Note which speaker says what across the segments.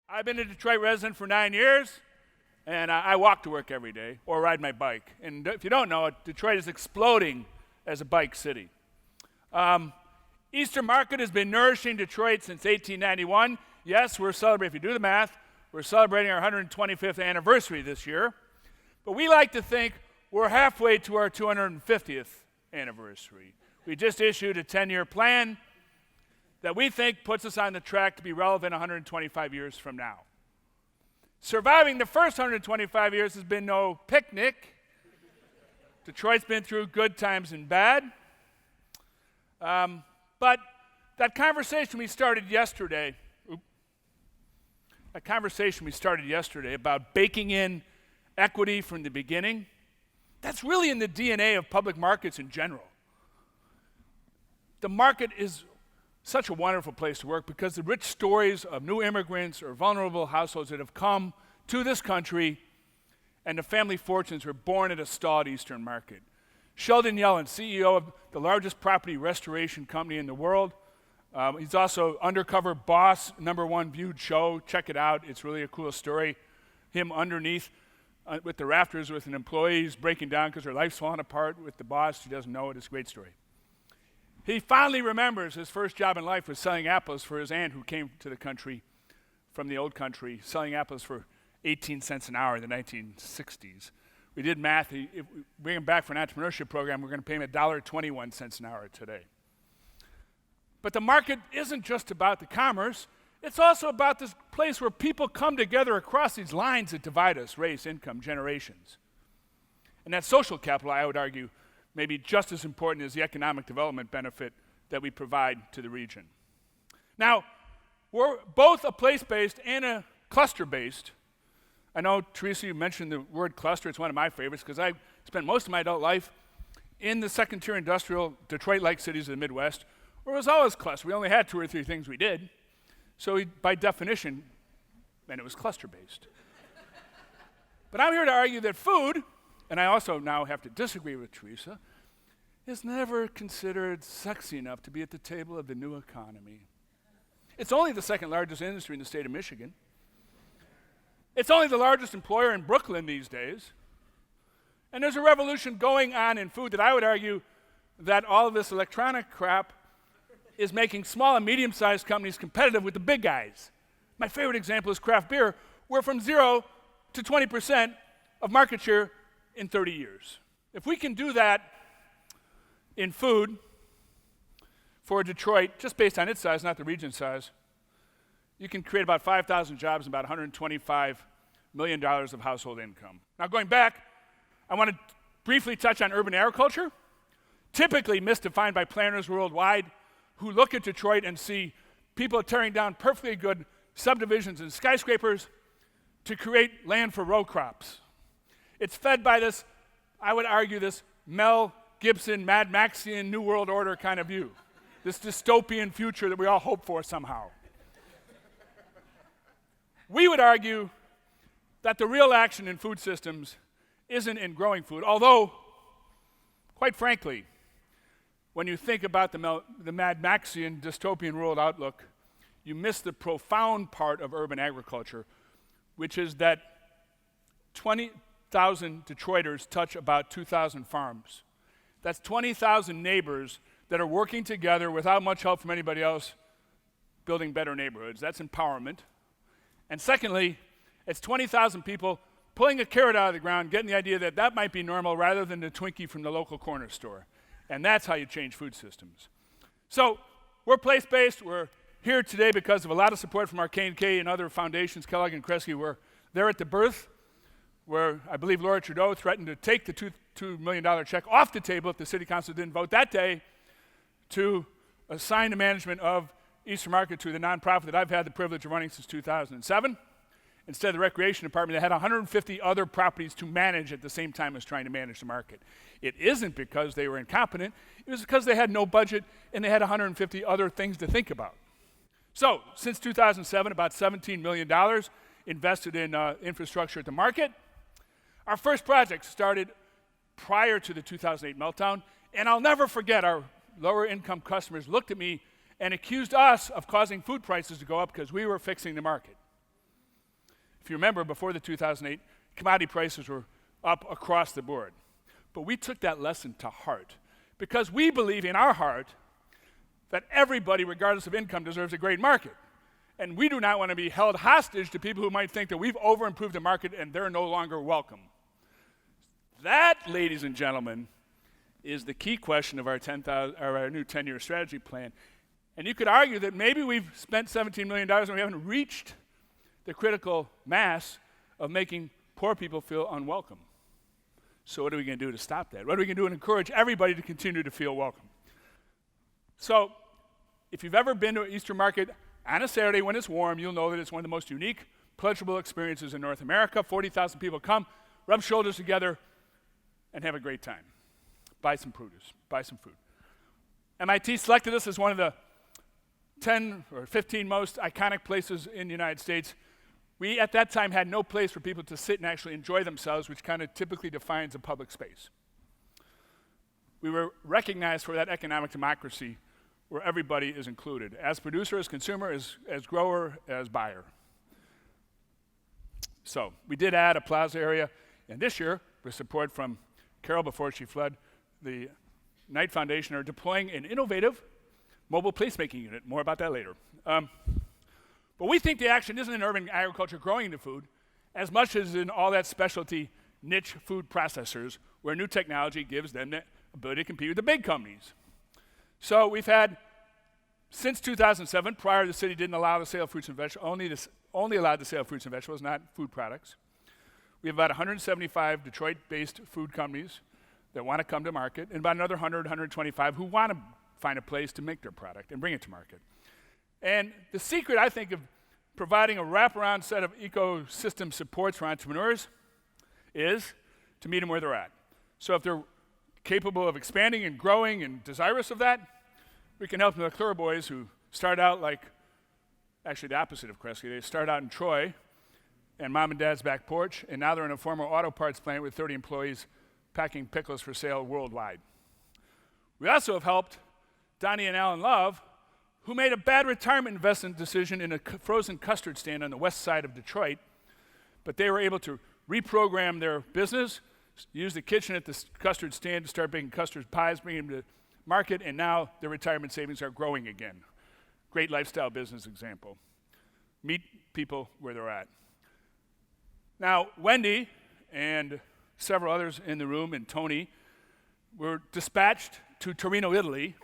Speaker 1: I've been a Detroit resident for 9 years, and I walk to work every day or ride my bike. And if you don't know it, Detroit is exploding as a bike city. Easter Market has been nourishing Detroit since 1891. Yes, we're celebrating, if you do the math, we're celebrating our 125th anniversary this year. But we like to think we're halfway to our 250th anniversary. We just issued a 10-year plan that we think puts us on the track to be relevant 125 years from now. Surviving the first 125 years has been no picnic. Detroit's been through good times and bad. But that conversation we started yesterday about baking in equity from the beginning, that's really in the DNA of public markets in general. The market is such a wonderful place to work because the rich stories of new immigrants or vulnerable households that have come to this country and the family fortunes were born at a stalled Eastern Market. Sheldon Yellen, CEO of the largest property restoration company in the world. He's also Undercover Boss, #1 viewed show. Check it out. It's really a cool story. Him underneath with the rafters with an employee who's breaking down because her life's falling apart with the boss. She doesn't know it. It's a great story. He fondly remembers his first job in life was selling apples for his aunt who came to the country from the old country, selling apples for 18 cents an hour in the 1960s. We did math. If we bring him back for an entrepreneurship program, we're going to pay him $1.21 an hour today. But the market isn't just about the commerce. It's also about this place where people come together across these lines that divide us, race, income, generations. And that social capital, I would argue, may be just as important as the economic development benefit that we provide to the region. Now, we're both a place-based and a cluster-based. I know, Teresa, you mentioned the word cluster. It's one of my favorites because I spent most of my adult life in the second-tier industrial Detroit-like cities of the Midwest, where it was always cluster. We only had 2 or 3 things we did. So by definition, meant it was cluster-based. But I'm here to argue that food, and I also now have to disagree with Teresa, is never considered sexy enough to be at the table of the new economy. It's only the second largest industry in the state of Michigan. It's only the largest employer in Brooklyn these days. And there's a revolution going on in food that I would argue that all of this electronic crap is making small and medium-sized companies competitive with the big guys. My favorite example is craft beer. We're from 0 to 20% of market share in 30 years. If we can do that in food for Detroit, just based on its size, not the region size, you can create about 5,000 jobs and about $125 million of household income. Now going back, I want to briefly touch on urban agriculture, typically misdefined by planners worldwide who look at Detroit and see people tearing down perfectly good subdivisions and skyscrapers to create land for row crops. It's fed by this, I would argue, this Mel Gibson, Mad Maxian, New World Order kind of view, this dystopian future that we all hope for somehow. We would argue that the real action in food systems isn't in growing food, although, quite frankly, when you think about the Mad Maxian dystopian world outlook, you miss the profound part of urban agriculture, which is that 20,000 Detroiters touch about 2,000 farms. That's 20,000 neighbors that are working together without much help from anybody else, building better neighborhoods. That's empowerment. And secondly, it's 20,000 people pulling a carrot out of the ground, getting the idea that that might be normal rather than the Twinkie from the local corner store. And that's how you change food systems. So we're place-based. We're here today because of a lot of support from our K&K and other foundations. Kellogg and Kresge were there at the birth, where I believe Laura Trudeau threatened to take the $2 million check off the table if the city council didn't vote that day to assign the management of Eastern Market to the nonprofit that I've had the privilege of running since 2007. Instead of the recreation department, they had 150 other properties to manage at the same time as trying to manage the market. It isn't because they were incompetent. It was because they had no budget and they had 150 other things to think about. So, since 2007, about $17 million invested in infrastructure at the market. Our first project started prior to the 2008 meltdown, and I'll never forget our lower income customers looked at me and accused us of causing food prices to go up because we were fixing the market. If you remember, before the 2008, commodity prices were up across the board. But we took that lesson to heart because we believe in our heart that everybody, regardless of income, deserves a great market. And we do not want to be held hostage to people who might think that we've over-improved the market and they're no longer welcome. That, ladies and gentlemen, is the key question of our new 10-year strategy plan. And you could argue that maybe we've spent $17 million and we haven't reached the critical mass of making poor people feel unwelcome. So what are we going to do to stop that? What are we going to do to encourage everybody to continue to feel welcome? So if you've ever been to an Easter market on a Saturday when it's warm, you'll know that it's one of the most unique, pleasurable experiences in North America. 40,000 people come, rub shoulders together, and have a great time. Buy some produce, buy some food. MIT selected us as one of the 10 or 15 most iconic places in the United States. We, at that time, had no place for people to sit and actually enjoy themselves, which kind of typically defines a public space. We were recognized for that economic democracy where everybody is included, as producer, as consumer, as grower, as buyer. So we did add a plaza area, and this year, with support from Carol before she fled, the Knight Foundation are deploying an innovative mobile placemaking unit. More about that later. But we think the action isn't in urban agriculture growing the food as much as in all that specialty niche food processors where new technology gives them the ability to compete with the big companies. So we've had, since 2007, prior the city didn't allow the sale of fruits and vegetables, only allowed the sale of fruits and vegetables, not food products. We have about 175 Detroit-based food companies that want to come to market, and about another 100, 125 who want to find a place to make their product and bring it to market. And the secret, I think, of providing a wraparound set of ecosystem supports for entrepreneurs is to meet them where they're at. So if they're capable of expanding and growing and desirous of that, we can help them with the boys who start out like, actually the opposite of Kresge. They start out in Troy and mom and dad's back porch, and now they're in a former auto parts plant with 30 employees packing pickles for sale worldwide. We also have helped Donnie and Alan Love, who made a bad retirement investment decision in a frozen custard stand on the west side of Detroit, but they were able to reprogram their business, use the kitchen at the custard stand to start baking custard pies, bring them to market, and now their retirement savings are growing again. Great lifestyle business example. Meet people where they're at. Now, Wendy and several others in the room, and Tony, were dispatched to Torino, Italy,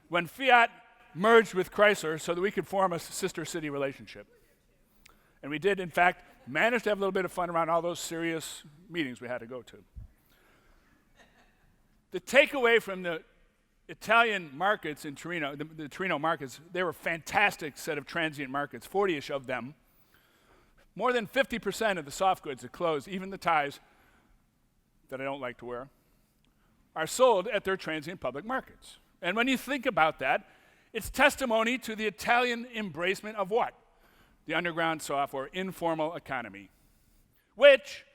Speaker 1: when Fiat merged with Chrysler so that we could form a sister city relationship. And we did, in fact, manage to have a little bit of fun around all those serious meetings we had to go to. The takeaway from the Italian markets in Torino, the Torino markets, they were a fantastic set of transient markets, 40-ish of them. More than 50% of the soft goods that close, even the ties that I don't like to wear, are sold at their transient public markets. And when you think about that, it's testimony to the Italian embracement of what? The underground, soft, or informal economy, which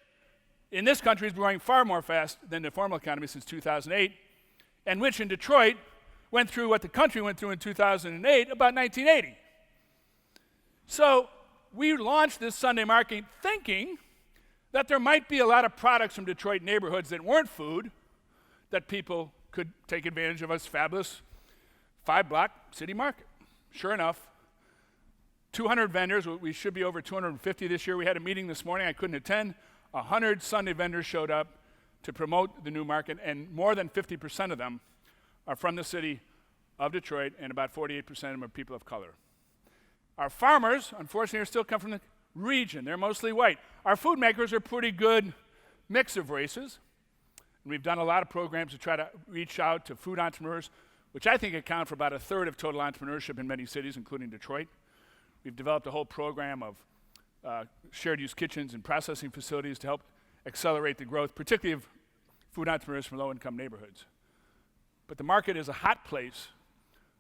Speaker 1: in this country is growing far more fast than the formal economy since 2008, and which in Detroit went through what the country went through in 2008 about 1980. So we launched this Sunday market thinking that there might be a lot of products from Detroit neighborhoods that weren't food that people could take advantage of as fabulous 5-block city market. Sure enough, 200 vendors, we should be over 250 this year. We had a meeting this morning, I couldn't attend. 100 Sunday vendors showed up to promote the new market, and more than 50% of them are from the city of Detroit, and about 48% of them are people of color. Our farmers, unfortunately, still come from the region. They're mostly white. Our food makers are a pretty good mix of races. And we've done a lot of programs to try to reach out to food entrepreneurs, which I think account for about a third of total entrepreneurship in many cities, including Detroit. We've developed a whole program of shared use kitchens and processing facilities to help accelerate the growth, particularly of food entrepreneurs from low-income neighborhoods. But the market is a hot place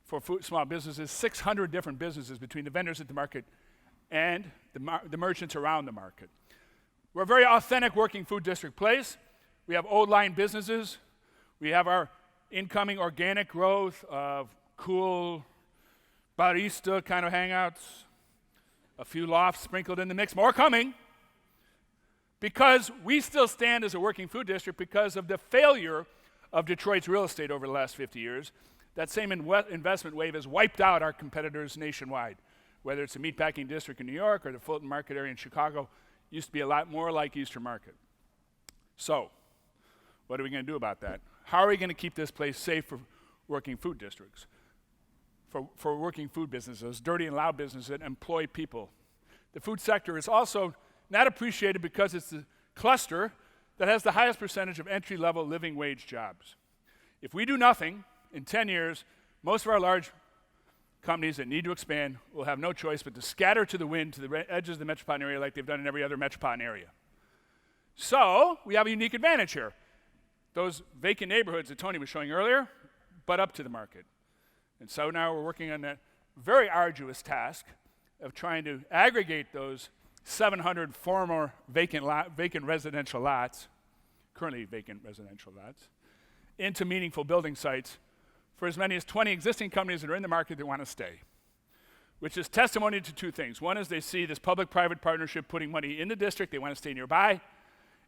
Speaker 1: for small businesses, 600 different businesses between the vendors at the market and the merchants around the market. We're a very authentic working food district place. We have old line businesses. We have our incoming organic growth of cool barista kind of hangouts, a few lofts sprinkled in the mix, more coming, because we still stand as a working food district because of the failure of Detroit's real estate over the last 50 years. That same investment wave has wiped out our competitors nationwide, whether it's the meatpacking district in New York or the Fulton Market area in Chicago. Used to be a lot more like Eastern Market. So, what are we going to do about that? How are we going to keep this place safe for working food districts, for working food businesses, dirty and loud businesses that employ people? The food sector is also not appreciated because it's the cluster that has the highest percentage of entry-level living wage jobs. If we do nothing, in 10 years, most of our large companies that need to expand will have no choice but to scatter to the wind to the edges of the metropolitan area like they've done in every other metropolitan area. So, we have a unique advantage here. Those vacant neighborhoods that Tony was showing earlier, butt up to the market. And so now we're working on that very arduous task of trying to aggregate those 700 former vacant residential lots, currently vacant residential lots, into meaningful building sites for as many as 20 existing companies that are in the market that want to stay, which is testimony to two things. One is they see this public-private partnership putting money in the district, they want to stay nearby,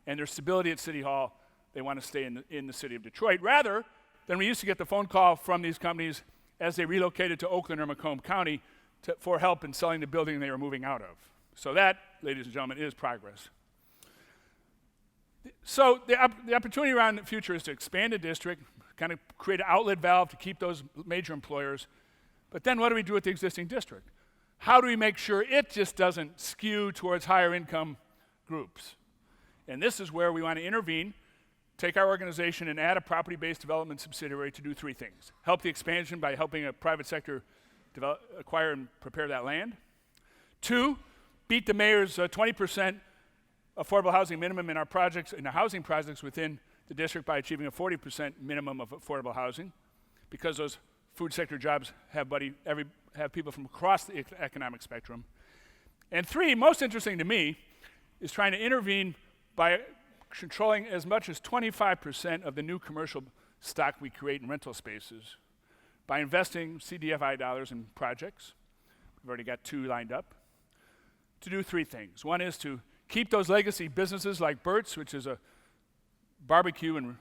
Speaker 1: and their stability at City Hall, they want to stay in the city of Detroit, rather than we used to get the phone call from these companies as they relocated to Oakland or Macomb County for help in selling the building they were moving out of. So that, ladies and gentlemen, is progress. So the opportunity around the future is to expand the district, kind of create an outlet valve to keep those major employers. But then what do we do with the existing district? How do we make sure it just doesn't skew towards higher income groups? And this is where we want to intervene, take our organization and add a property-based development subsidiary to do three things. Help the expansion by helping a private sector acquire and prepare that land. 2, beat the mayor's 20% affordable housing minimum in our projects, in the housing projects within the district by achieving a 40% minimum of affordable housing, because those food sector jobs have people from across the economic spectrum. And 3, most interesting to me, is trying to intervene by controlling as much as 25% of the new commercial stock we create in rental spaces by investing CDFI dollars in projects. We've already got 2 lined up, to do 3 things. One is to keep those legacy businesses like Burt's, which is a barbecue and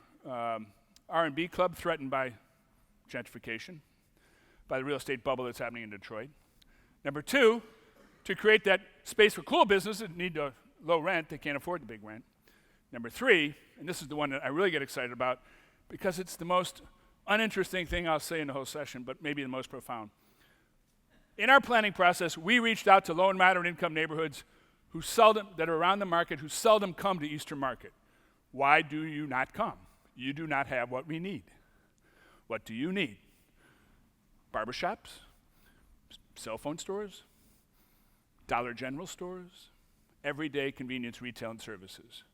Speaker 1: R&B club threatened by gentrification, by the real estate bubble that's happening in Detroit. Number 2, to create that space for cool businesses that need a low rent, they can't afford the big rent. Number 3, and this is the one that I really get excited about because it's the most uninteresting thing I'll say in the whole session, but maybe the most profound. In our planning process, we reached out to low and moderate income neighborhoods that are around the market who seldom come to Eastern Market. Why do you not come? You do not have what we need. What do you need? Barbershops? Cell phone stores? Dollar General stores? Everyday convenience retail and services.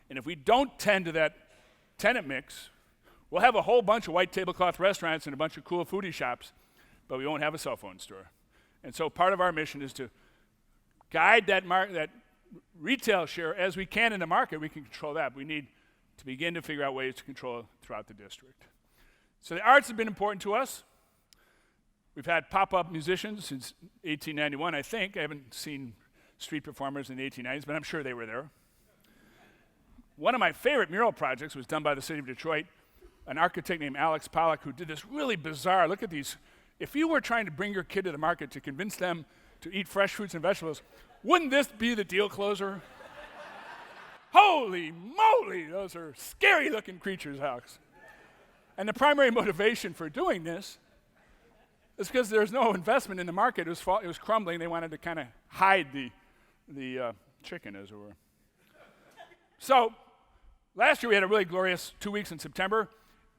Speaker 1: And if we don't tend to that tenant mix, we'll have a whole bunch of white tablecloth restaurants and a bunch of cool foodie shops, but we won't have a cell phone store. And so part of our mission is to guide that retail share as we can in the market. We can control that. We need to begin to figure out ways to control it throughout the district. So the arts have been important to us. We've had pop-up musicians since 1891, I think. I haven't seen street performers in the 1890s, but I'm sure they were there. One of my favorite mural projects was done by the city of Detroit, an architect named Alex Pollock, who did this really bizarre, look at these. If you were trying to bring your kid to the market to convince them to eat fresh fruits and vegetables, wouldn't this be the deal closer? Holy moly, those are scary looking creatures, Alex. And the primary motivation for doing this is because there's no investment in the market. It was crumbling. They wanted to kind of hide the chicken, as it were. So last year we had a really glorious 2 weeks in September,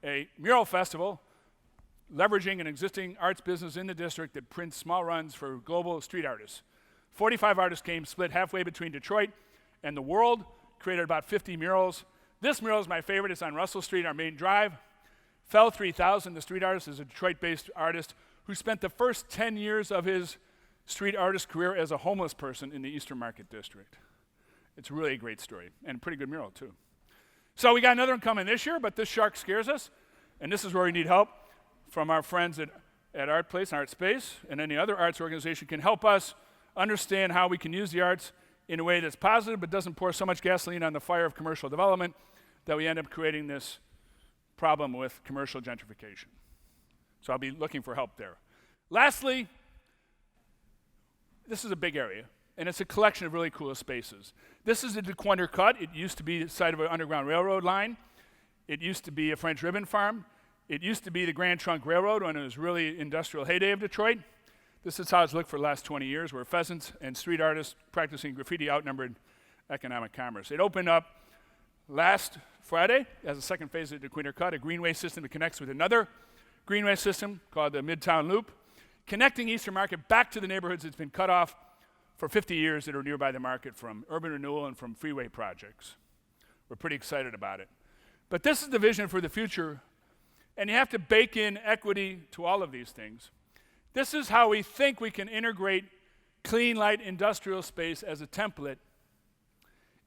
Speaker 1: a mural festival leveraging an existing arts business in the district that prints small runs for global street artists. 45 artists came, split halfway between Detroit and the world, created about 50 murals. This mural is my favorite. It's on Russell Street, our main drive. Fell 3000, the street artist, is a Detroit-based artist who spent the first 10 years of his street artist career as a homeless person in the Eastern Market District. It's really a great story, and a pretty good mural, too. So we got another one coming this year, but this shark scares us, and this is where we need help from our friends at ArtPlace and ArtSpace, and any other arts organization can help us understand how we can use the arts in a way that's positive but doesn't pour so much gasoline on the fire of commercial development that we end up creating this problem with commercial gentrification. So I'll be looking for help there. Lastly, this is a big area, and it's a collection of really cool spaces. This is the DeQuinter Cut. It used to be the site of an Underground Railroad line. It used to be a French ribbon farm. It used to be the Grand Trunk Railroad when it was really industrial heyday of Detroit. This is how it's looked for the last 20 years, where pheasants and street artists practicing graffiti outnumbered economic commerce. It opened up last Friday as a second phase of the DeQuinter Cut, a greenway system that connects with another greenway system called the Midtown Loop, connecting Eastern Market back to the neighborhoods that's been cut off for 50 years that are nearby the market from urban renewal and from freeway projects. We're pretty excited about it. But this is the vision for the future, and you have to bake in equity to all of these things. This is how we think we can integrate clean, light industrial space as a template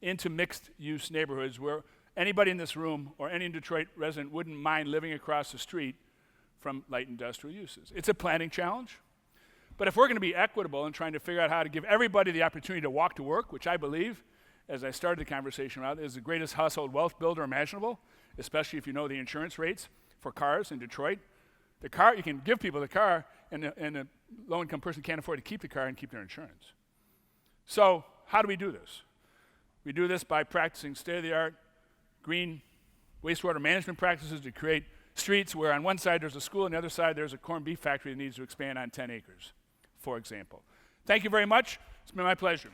Speaker 1: into mixed-use neighborhoods where anybody in this room or any Detroit resident wouldn't mind living across the street from light industrial uses. It's a planning challenge, but if we're going to be equitable and trying to figure out how to give everybody the opportunity to walk to work, which I believe, as I started the conversation around, is the greatest household wealth builder imaginable, especially if you know the insurance rates for cars in Detroit. The car, you can give people the car, and a low-income person can't afford to keep the car and keep their insurance. So how do we do this? We do this by practicing state-of-the-art green wastewater management practices to create streets where on one side there's a school and the other side there's a corned beef factory that needs to expand on 10 acres, for example. Thank you very much. It's been my pleasure.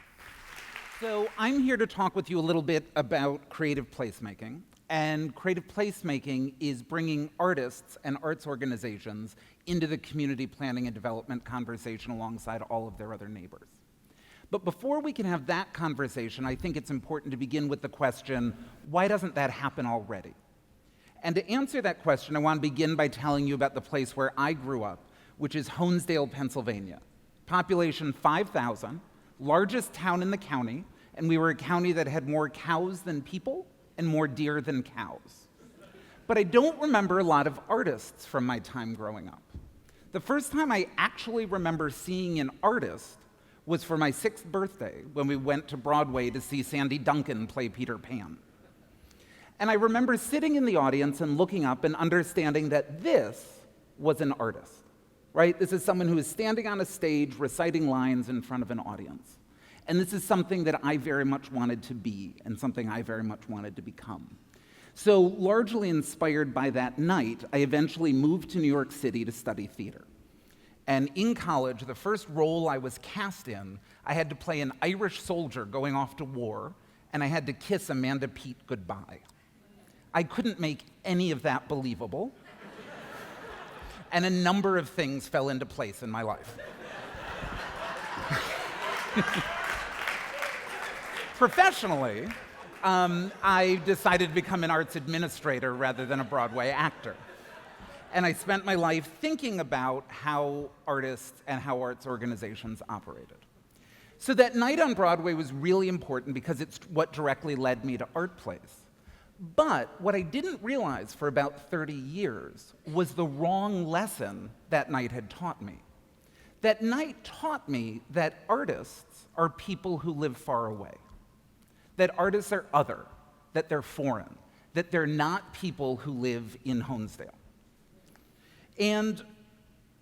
Speaker 2: So I'm here to talk with you a little bit about creative placemaking. And creative placemaking is bringing artists and arts organizations into the community planning and development conversation alongside all of their other neighbors. But before we can have that conversation, I think it's important to begin with the question, why doesn't that happen already? And to answer that question, I want to begin by telling you about the place where I grew up, which is Honesdale, Pennsylvania. Population 5,000, largest town in the county, and we were a county that had more cows than people and more deer than cows. But I don't remember a lot of artists from my time growing up. The first time I actually remember seeing an artist was for my 6th birthday when we went to Broadway to see Sandy Duncan play Peter Pan. And I remember sitting in the audience and looking up and understanding that this was an artist, right? This is someone who is standing on a stage reciting lines in front of an audience. And this is something that I very much wanted to be and something I very much wanted to become. So largely inspired by that night, I eventually moved to New York City to study theater. And in college, the first role I was cast in, I had to play an Irish soldier going off to war, and I had to kiss Amanda Peet goodbye. I couldn't make any of that believable, and a number of things fell into place in my life. Professionally, I decided to become an arts administrator rather than a Broadway actor. And I spent my life thinking about how artists and how arts organizations operated. So that night on Broadway was really important because it's what directly led me to ArtPlace. But what I didn't realize for about 30 years was the wrong lesson that night had taught me. That night taught me that artists are people who live far away, that artists are other, that they're foreign, that they're not people who live in Honesdale. And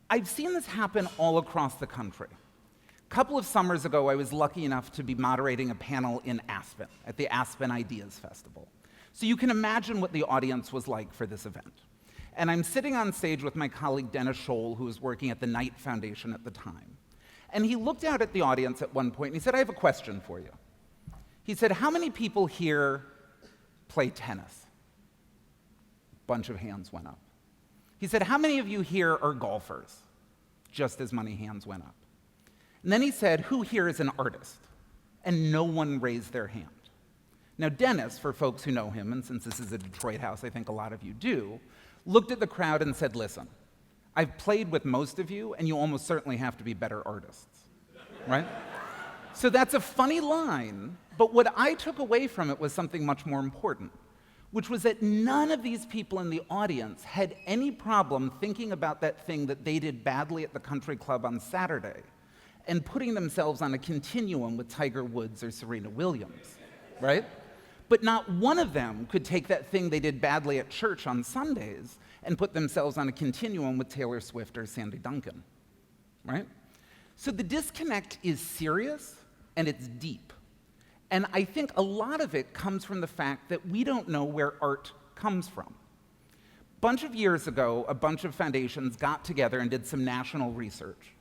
Speaker 2: I've seen this happen all across the country. A couple of summers ago, I was lucky enough to be moderating a panel in Aspen at the Aspen Ideas Festival. So you can imagine what the audience was like for this event. And I'm sitting on stage with my colleague Dennis Scholl, who was working at the Knight Foundation at the time. And he looked out at the audience at one point and he said, I have a question for you. He said, how many people here play tennis? A bunch of hands went up. He said, how many of you here are golfers? Just as many hands went up. And then he said, who here is an artist? And no one raised their hand. Now, Dennis, for folks who know him, and since this is a Detroit house, I think a lot of you do, looked at the crowd and said, listen, I've played with most of you, and you almost certainly have to be better artists, right? So that's a funny line, but what I took away from it was something much more important, which was that none of these people in the audience had any problem thinking about that thing that they did badly at the country club on Saturday and putting themselves on a continuum with Tiger Woods or Serena Williams, right? But not one of them could take that thing they did badly at church on Sundays and put themselves on a continuum with Taylor Swift or Sandy Duncan, right? So the disconnect is serious and it's deep. And I think a lot of it comes from the fact that we don't know where art comes from. A bunch of years ago, a bunch of foundations got together and did some national research.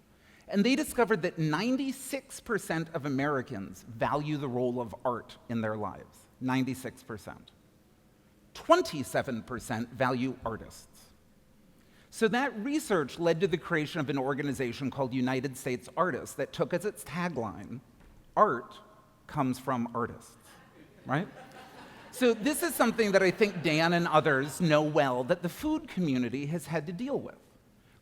Speaker 2: And they discovered that 96% of Americans value the role of art in their lives. 96%. 27% value artists. So that research led to the creation of an organization called United States Artists that took as its tagline, art comes from artists, right? So this is something that I think Dan and others know well that the food community has had to deal with.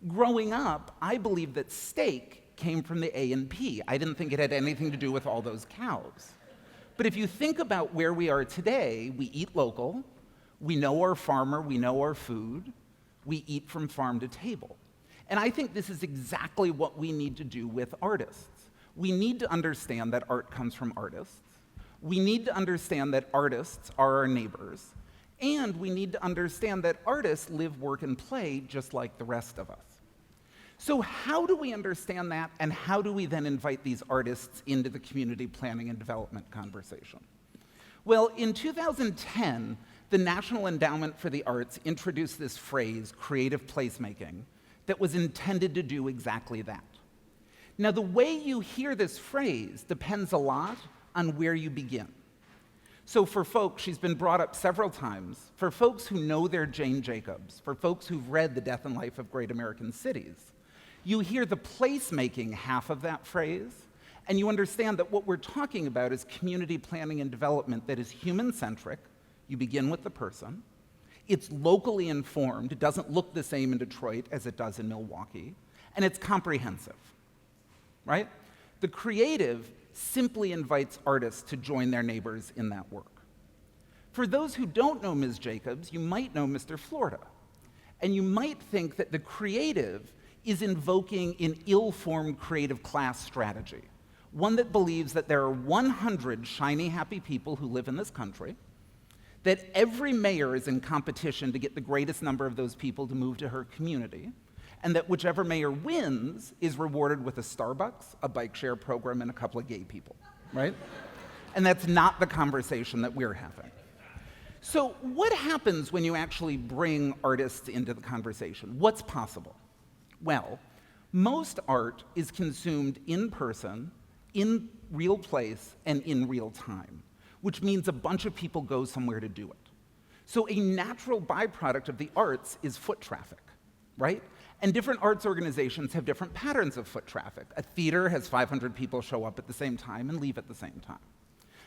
Speaker 2: Growing up, I believed that steak came from the A&P. I didn't think it had anything to do with all those cows. But if you think about where we are today, we eat local, we know our farmer, we know our food, we eat from farm to table. And I think this is exactly what we need to do with artists. We need to understand that art comes from artists. We need to understand that artists are our neighbors. And we need to understand that artists live, work, and play just like the rest of us. So how do we understand that, and how do we then invite these artists into the community planning and development conversation? Well, in 2010, the National Endowment for the Arts introduced this phrase, creative placemaking, that was intended to do exactly that. Now, the way you hear this phrase depends a lot on where you begin. So for folks, she's been brought up several times, for folks who know their Jane Jacobs, for folks who've read The Death and Life of Great American Cities, you hear the placemaking half of that phrase, and you understand that what we're talking about is community planning and development that is human-centric. You begin with the person. It's locally informed. It doesn't look the same in Detroit as it does in Milwaukee. And it's comprehensive, right? The creative simply invites artists to join their neighbors in that work. For those who don't know Ms. Jacobs, you might know Mr. Florida. And you might think that the creative is invoking an ill-formed creative class strategy, one that believes that there are 100 shiny, happy people who live in this country, that every mayor is in competition to get the greatest number of those people to move to her community, and that whichever mayor wins is rewarded with a Starbucks, a bike share program, and a couple of gay people, right? And that's not the conversation that we're having. So what happens when you actually bring artists into the conversation? What's possible? Well, most art is consumed in person, in real place, and in real time, which means a bunch of people go somewhere to do it. So a natural byproduct of the arts is foot traffic, right? And different arts organizations have different patterns of foot traffic. A theater has 500 people show up at the same time and leave at the same time.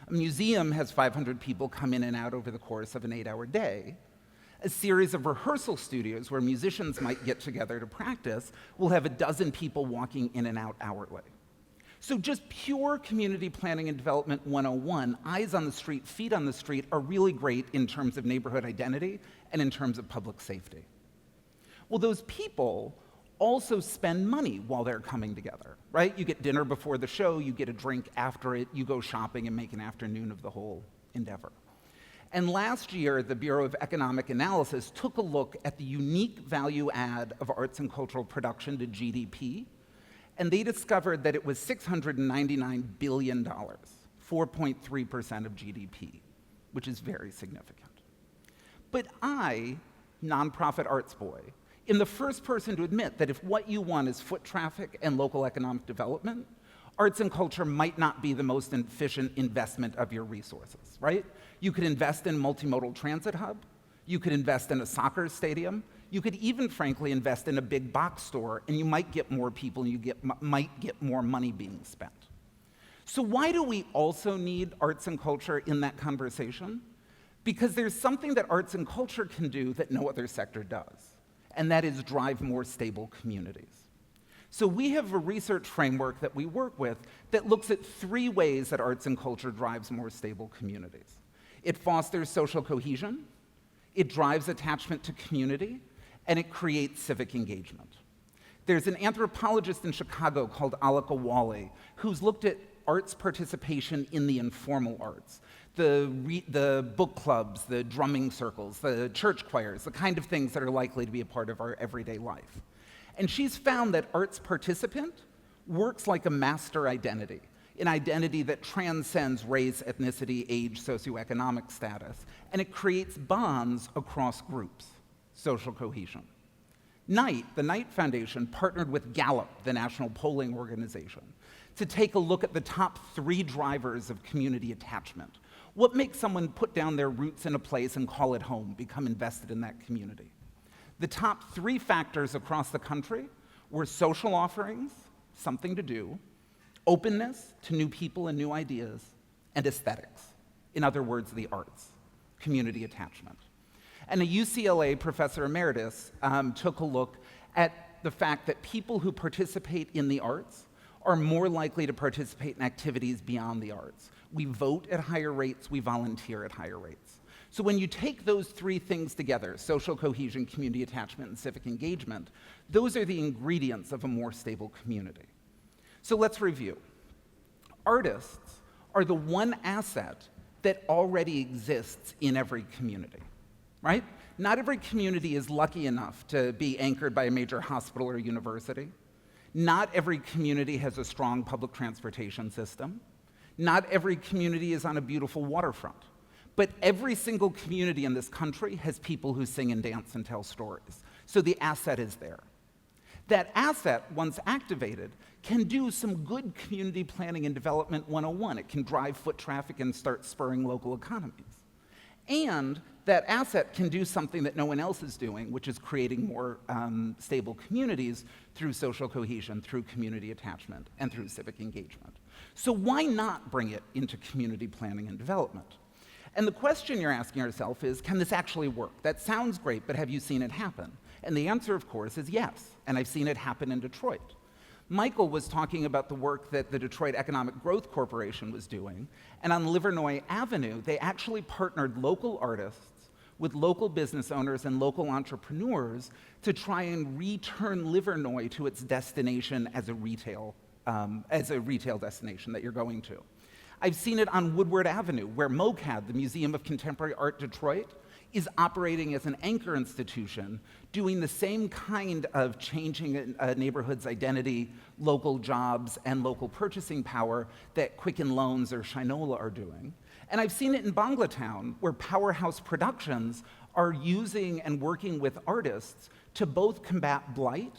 Speaker 2: A museum has 500 people come in and out over the course of an 8-hour day. A series of rehearsal studios where musicians might get together to practice will have a dozen people walking in and out hourly. So just pure community planning and development 101, eyes on the street, feet on the street, are really great in terms of neighborhood identity and in terms of public safety. Well, those people also spend money while they're coming together, right? You get dinner before the show, you get a drink after it, you go shopping and make an afternoon of the whole endeavor. And last year, the Bureau of Economic Analysis took a look at the unique value add of arts and cultural production to GDP, and they discovered that it was $699 billion, 4.3% of GDP, which is very significant. But I, nonprofit arts boy, am the first person to admit that if what you want is foot traffic and local economic development, arts and culture might not be the most efficient investment of your resources, right? You could invest in a multimodal transit hub, you could invest in a soccer stadium, you could even, frankly, invest in a big box store, and you might get more people and you might get more money being spent. So why do we also need arts and culture in that conversation? Because there's something that arts and culture can do that no other sector does, and that is drive more stable communities. So we have a research framework that we work with that looks at 3 ways that arts and culture drives more stable communities. It fosters social cohesion, it drives attachment to community, and it creates civic engagement. There's an anthropologist in Chicago called Alaka Wally who's looked at arts participation in the informal arts, the book clubs, the drumming circles, the church choirs, the kind of things that are likely to be a part of our everyday life. And she's found that arts participant works like a master identity, an identity that transcends race, ethnicity, age, socioeconomic status, and it creates bonds across groups, social cohesion. The Knight Foundation partnered with Gallup, the national polling organization, to take a look at the top 3 drivers of community attachment. What makes someone put down their roots in a place and call it home, become invested in that community? The top 3 factors across the country were social offerings, something to do, openness to new people and new ideas, and aesthetics. In other words, the arts, community attachment. And a UCLA professor emeritus took a look at the fact that people who participate in the arts are more likely to participate in activities beyond the arts. We vote at higher rates, we volunteer at higher rates. So when you take those 3 things together, social cohesion, community attachment, and civic engagement, those are the ingredients of a more stable community. So let's review. Artists are the one asset that already exists in every community, right? Not every community is lucky enough to be anchored by a major hospital or university. Not every community has a strong public transportation system. Not every community is on a beautiful waterfront. But every single community in this country has people who sing and dance and tell stories. So the asset is there. That asset, once activated, can do some good community planning and development 101. It can drive foot traffic and start spurring local economies. And that asset can do something that no one else is doing, which is creating more stable communities through social cohesion, through community attachment, and through civic engagement. So why not bring it into community planning and development? And the question you're asking yourself is, can this actually work? That sounds great, but have you seen it happen? And the answer, of course, is yes, and I've seen it happen in Detroit. Michael was talking about the work that the Detroit Economic Growth Corporation was doing, and on Livernois Avenue, they actually partnered local artists with local business owners and local entrepreneurs to try and return Livernois to its destination as a retail destination that you're going to. I've seen it on Woodward Avenue, where MoCAD, the Museum of Contemporary Art Detroit, is operating as an anchor institution, doing the same kind of changing a neighborhood's identity, local jobs, and local purchasing power that Quicken Loans or Shinola are doing. And I've seen it in Banglatown, where Powerhouse Productions are using and working with artists to both combat blight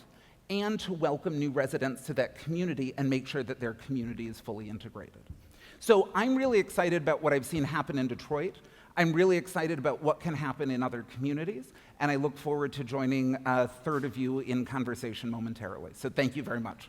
Speaker 2: and to welcome new residents to that community and make sure that their community is fully integrated. So I'm really excited about what I've seen happen in Detroit. I'm really excited about what can happen in other communities, and I look forward to joining a third of you in conversation momentarily. So thank you very much.